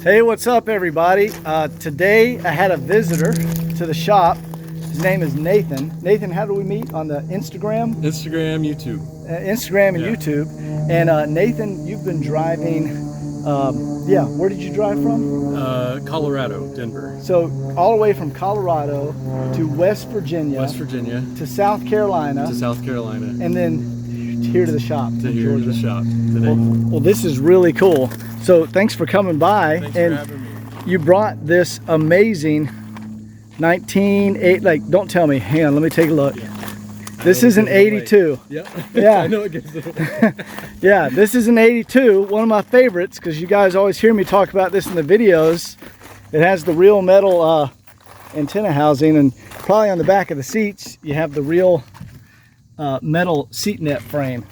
Hey, what's up everybody? Today I had a visitor to the shop. His name is Nathan. Nathan, how do we meet? On the Instagram? Instagram, YouTube. Instagram and YouTube. And Nathan, you've been driving, where did you drive from? Colorado, Denver. So all the way from Colorado to West Virginia. To South Carolina. And then here to the shop. Here to the shop today. Well, this is really cool. So thanks for coming by. Thanks for having me. You brought this amazing 1980, like, don't tell me. Hang on, let me take a look. Yeah. This is an 82. Yep. Yeah. I know it gives it away. Yeah, this is an 82, one of my favorites, because you guys always hear me talk about this in the videos. It has the real metal antenna housing, and probably on the back of the seats you have the real metal seat net frame.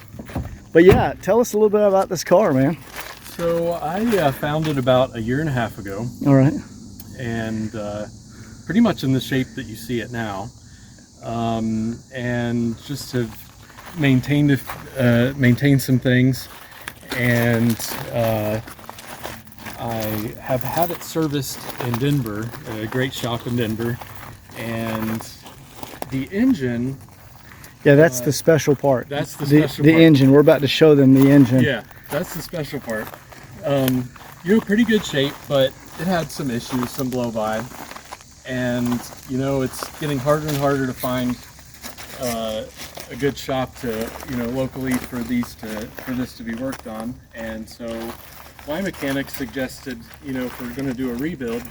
But yeah, tell us a little bit about this car, man. So I found it about a year and a half ago. All right. And pretty much in the shape that you see it now. And just have maintained some things, and I have had it serviced in Denver, a great shop in Denver, and the engine. Yeah, that's the special part. That's the special part. The engine. We're about to show them the engine. Yeah, that's the special part. You're in pretty good shape, but it had some issues, some blow by. And you know, it's getting harder and harder to find a good shop to, locally for this to be worked on. And so my mechanic suggested, if we're going to do a rebuild,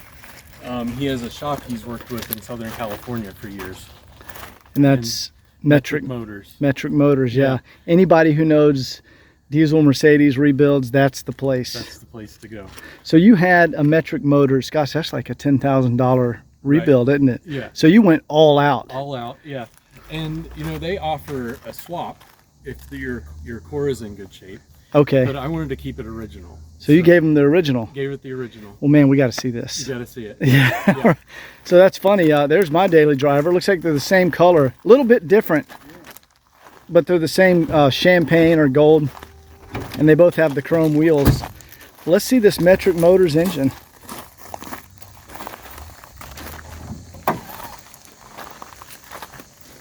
he has a shop he's worked with in Southern California for years. And that's Metric Motors. Metric Motors, yeah. Anybody who knows diesel Mercedes rebuilds, that's the place. That's the place to go. So you had a Metric Motors, gosh, that's like a $10,000 rebuild, right, isn't it? Yeah. So you went all out. All out, yeah. And they offer a swap if your core is in good shape. Okay. But I wanted to keep it original. So you gave them the original. Gave it the original. Well, man, we got to see this. You got to see it. Yeah. So that's funny. There's my daily driver. Looks like they're the same color, a little bit different, but they're the same champagne or gold, and they both have the chrome wheels. Let's see this Metric Motors engine.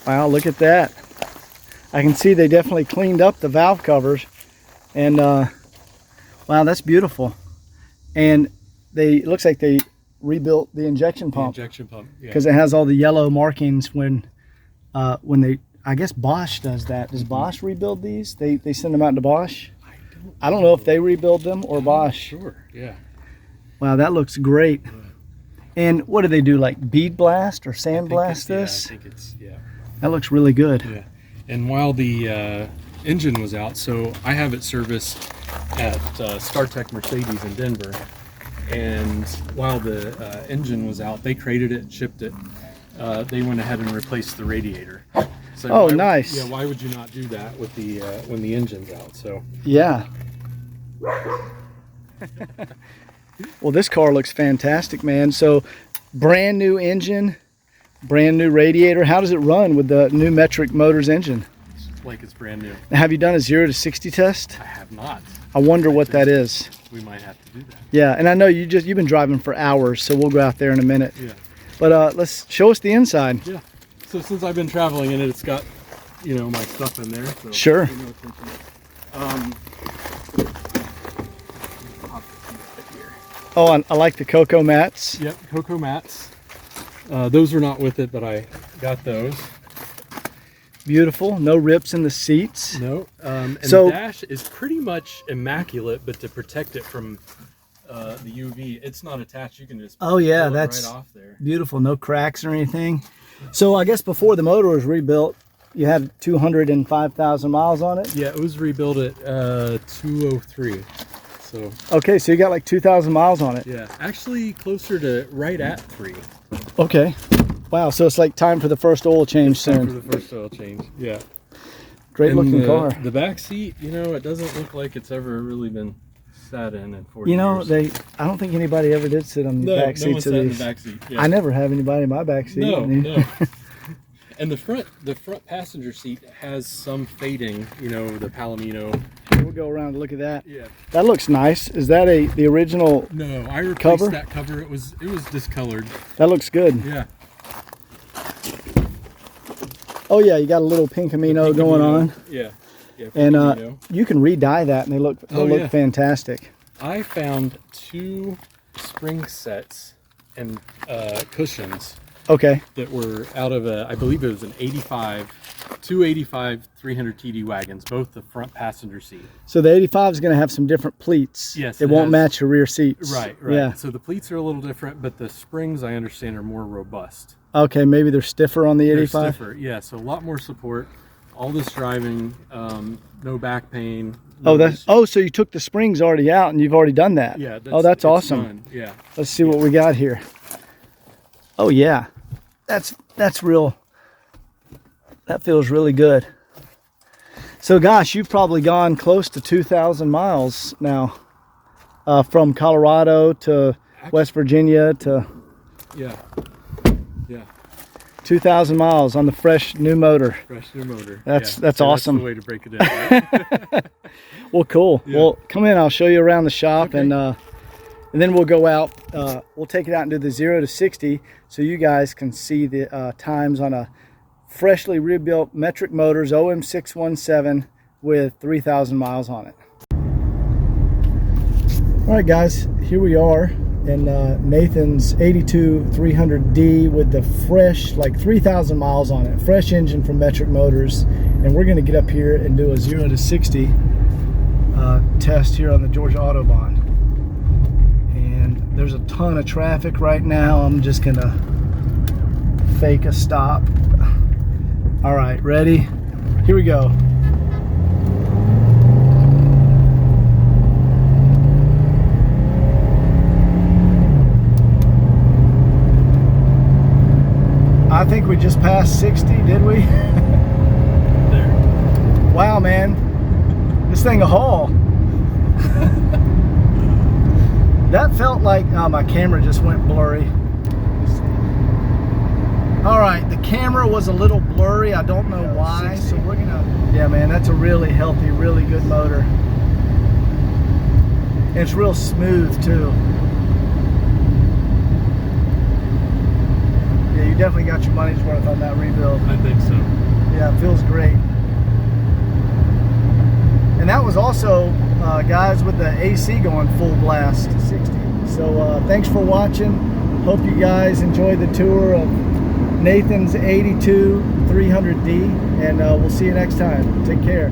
Wow, look at that. I can see they definitely cleaned up the valve covers, and wow, that's beautiful. And it looks like they rebuilt the injection pump. The injection pump, yeah. Because it has all the yellow markings when they, I guess Bosch does that. Does Bosch rebuild these? They send them out to Bosch? I don't know if they rebuild them or Bosch. Sure, yeah. Wow, that looks great. Yeah. And what do they do, like bead blast or sand blast this? Yeah, I think it's, yeah. That looks really good. Yeah. And while the engine was out, so I have it serviced at StarTech Mercedes in Denver. And while the engine was out, they crated it and shipped it. They went ahead and replaced the radiator. So nice. Yeah, why would you not do that with the when the engine's out? So yeah. Well, this car looks fantastic, man. So brand new engine, brand new radiator. How does it run with the new Metric Motors engine? It's like it's brand new. Have you done a 0 to 60 test? I have not. I wonder what that is. We might have to do that. Yeah, and I know you've been driving for hours, so we'll go out there in a minute. Yeah. But let's show us the inside. Yeah. So since I've been traveling in it, it's got, my stuff in there. So sure. Oh, I like the cocoa mats. Yep, cocoa mats. Those are not with it, but I got those. Beautiful. No rips in the seats. No. And the dash is pretty much immaculate, but to protect it from the UV, it's not attached. You can just pull it that's right off there. Beautiful. No cracks or anything. So I guess before the motor was rebuilt, you had 205,000 miles on it? Yeah, it was rebuilt at 203. So okay, so you got like 2,000 miles on it. Yeah, actually closer to right at 3. Okay. Wow, so it's like time for the first oil change soon. Time for the first oil change, yeah. Great looking car. The back seat, it doesn't look like it's ever really been sat in 40 years. I don't think anybody ever did sit on the back seats of these. In the back seat. Yeah. I never have anybody in my back seat. No. And the front passenger seat has some fading, you know, the Palomino. Here, we'll go around and look at that. Yeah. That looks nice. Is that the original? No, I replaced cover? that cover. It was discolored. That looks good. Yeah. Oh yeah, you got a little Pinkimino going on. Yeah. Yeah. And you can re-dye that, and they look fantastic. I found 2 spring sets and cushions. Okay. That were out of I believe it was an 285 300 TD wagons, both the front passenger seat. So the 85 is going to have some different pleats. Yes. It won't match your rear seats. Right. Yeah. So the pleats are a little different, but the springs, I understand, are more robust. Okay, maybe they're stiffer on the 85? They're stiffer, yeah. So a lot more support. All this driving, no back pain. So you took the springs already out and you've already done that. Yeah. That's awesome. Done. Yeah. Let's see what we got here. Oh yeah. That's real. That feels really good. So gosh, you've probably gone close to 2,000 miles now, from Colorado to West Virginia to. Yeah. Yeah. 2,000 miles on the fresh new motor. Fresh new motor. That's awesome. That's the way to break it down. Right? Well, cool. Yeah. Well, come in. I'll show you around the shop, okay. And then we'll go out. We'll take it out and do the 0 to 60, so you guys can see the times on a freshly rebuilt Metric Motors om617 with 3,000 miles on it. All right, guys, here we are in Nathan's 82 300D with the fresh, like 3,000 miles on it, fresh engine from Metric Motors, and we're going to get up here and do a 0 to 60 test here on the Georgia Autobahn. And there's a ton of traffic right now. I'm just gonna fake a stop. All right, ready? Here we go. I think we just passed 60, did we? There. Wow, man. This thing a haul. That felt like, my camera just went blurry. All right, the camera was a little blurry. I don't know why. So we're gonna, yeah, man, that's a really healthy, really good motor. And it's real smooth too. Yeah, you definitely got your money's worth on that rebuild. I think so. Yeah, it feels great. And that was also, guys, with the AC going full blast, 60. So thanks for watching. Hope you guys enjoyed the tour of Nathan's 82 300D, and we'll see you next time. Take care.